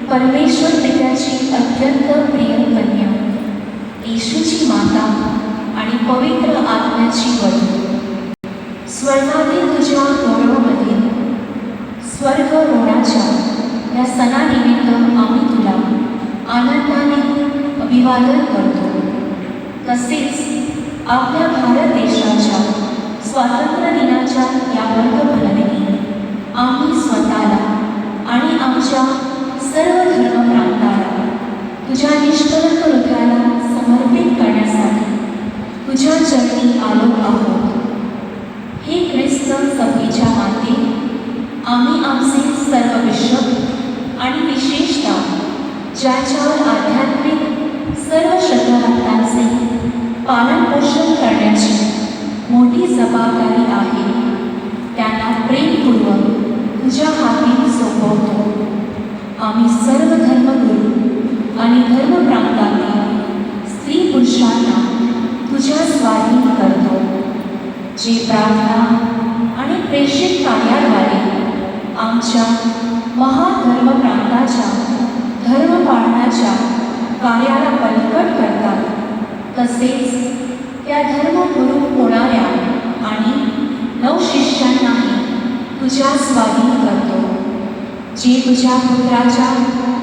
परमेश्वर पित्याची अत्यंत प्रिय कन्या, येशूची माता आणि पवित्र आत्म्याची वधू, स्वर्गातील तुझ्या गौरवामध्ये स्वर्ग रोणाच्या या सणानिमित्त आम्ही तुला आनंदाने अभिवादन करतो। तसेच आपल्या भारत देशाच्या स्वातंत्र्य दिनाच्या या वर्धमानानिमित्त आम्ही स्वतःला आणि आमच्या सर्व धर्म प्रांताला तुझ्या निष्कलंक हृदयाला समर्पित करण्यासाठी तुझ्या चरणी आलो आहोत। हे ख्रिस्त सभेच्या माते, आम्ही आमचे सर्व बिशप आणि विशेषतः ज्याच्यावर आध्यात्मिक सर्व श्रद्धाभक्तांचे पालन पोषण करण्याची मोठी जबाबदारी आहे, त्यांना प्रेमपूर्वक तुझ्या हाती सोपवतो। आम्ही सर्व धर्मगुरू आणि धर्मप्रांतातील स्त्री पुरुषांना तुझ्या स्वाधीन करतो, जे प्रार्थना आणि प्रेषित कार्याद्वारे आमच्या महाधर्मप्रांताच्या धर्म पाळण्याच्या कार्याला बळकट करतात। तसेच त्या धर्मगुरू होणाऱ्या आणि नवशिष्यांनाही तुझ्या स्वाधीन करतो, जे तुझ्या पुत्राच्या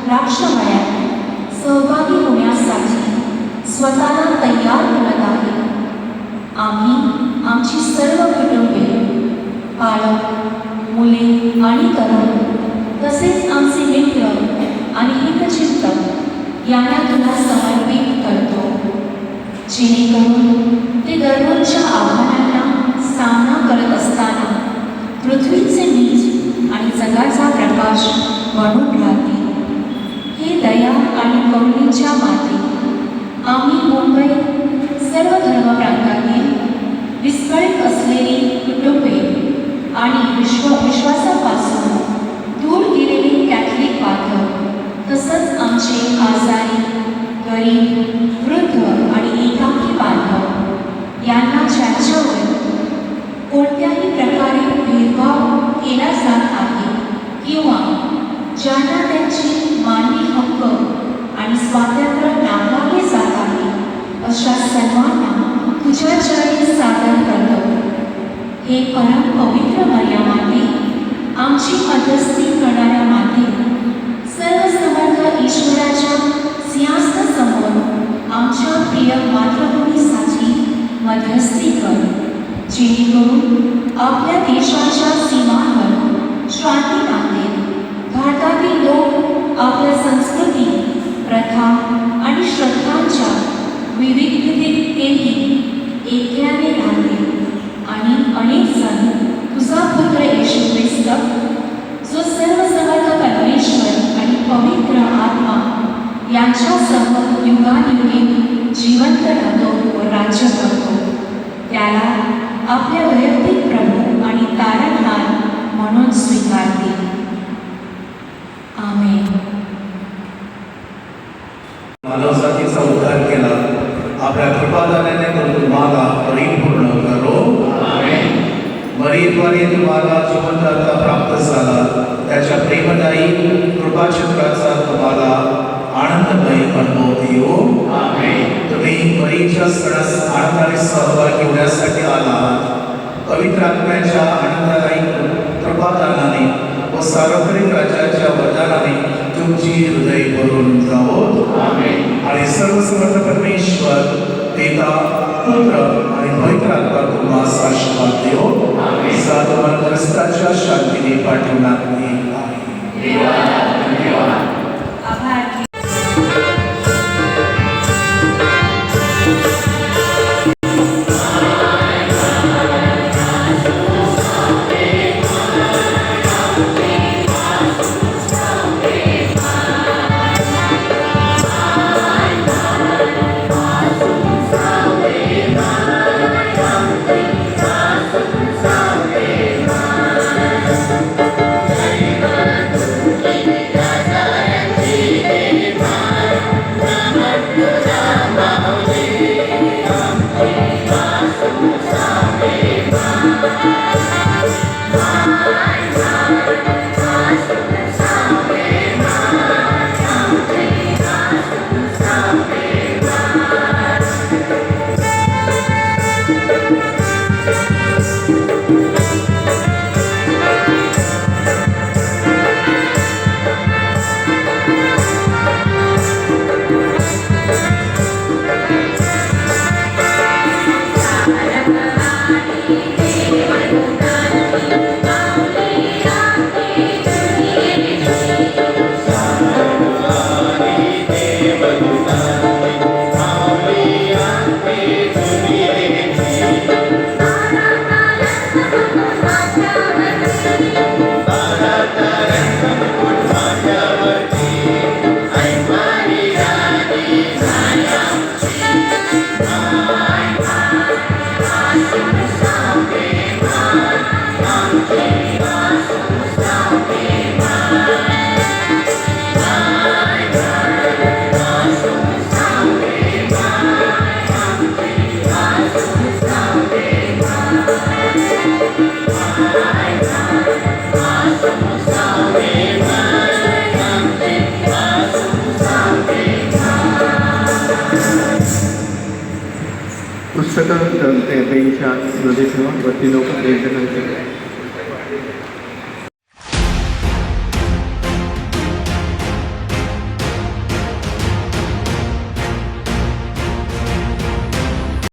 राक्षमळ्यात सहभागी होण्यासाठी स्वतःला तयार करत आहे. आम्ही आमची सर्व कुटुंबे, पालक, मुले आणि तरुण, तसेच आमचे मित्र आणि हितचिंतक यांना तुला समर्पित करतो, जेणेकरून ते दररोजच्या आव्हानांना सामना करत असताना पृथ्वीचे मीठ आणि जगाचा प्रकाश बनून राहतील. हे दया आणि करुणेच्या माते, आम्ही मुंबई सर्व धर्मप्रांतातील विस्कळीत असलेली कुटुंबे आणि विश्वासापासून दूर गेलेले कॅथलिक बांधव, तसंच आमचे आजारी, गरीब, वृद्ध आणि एकाकी बांधव यांना ज्यांच्यावर कोणत्याही प्रकारे भेदभाव केला जात आहे किंवा ज्यांना त्यांचे मानवी हक्क आणि स्वातंत्र्य नाकारले जात आहे, अशा सर्वांना तुझ्या चरणी सादर करतो. हे परम पवित्र मर्यामाते, आमची मध्यस्थी करणाऱ्या माते, सर्व समर्थ ईश्वराच्या सिंहासनासमोर आमच्या प्रिय मातृभूमीसाठी मध्यस्थी कर, जेणेकरून आपल्या देशाच्या सीमांवर शांती नांदेल. भारतातील लोक आपल्या संस्कृती, प्रथा आणि श्रद्धांच्या विविधतेतही ऐक्याने राहतील आणि अनेक जण तुझा पुत्र येशू ख्रिस्त, जो सर्व समर्थ परमेश्वर आणि पवित्र आत्मा यांच्यासह युगानुयुगे जिवंत राहतो व राज्य करतो, त्याला आपल्या वैयक्तिक प्रभू आणि तारणहार म्हणून स्वीकारतील. आमेन. मानवजातीचा उद्धार केला, आपल्या कृपादानाने तो तुम्हाला परिपूर्ण करो. मरीद्वारे तुम्हाला जिवंतता प्राप्त झाला, त्याच्या प्रेमदायी कृपाचित्राचा तुम्हाला आनंदमय अनुभव येऊ. तुम्ही मरीच्या सणास आनंदाने सहभागी होण्यासाठी आलात. पवित्र आत्म्याच्या आनंददायी कृपादानाने व सार्वत्रिक राज्याच्या वरदानाने तुमची हृदय भरून जावोत आणि सर्व समर्थ परमेश्वर पिता, पुत्र आणि पवित्र आत्मा तुम्हास आशीर्वाद देवो. तुम्हाला ख्रिस्ताच्या शांतीने पाठवणार नाही. आभार. पुस्तकं त्यांच्या स्मृतीसह वतीनं उपदेशनांचे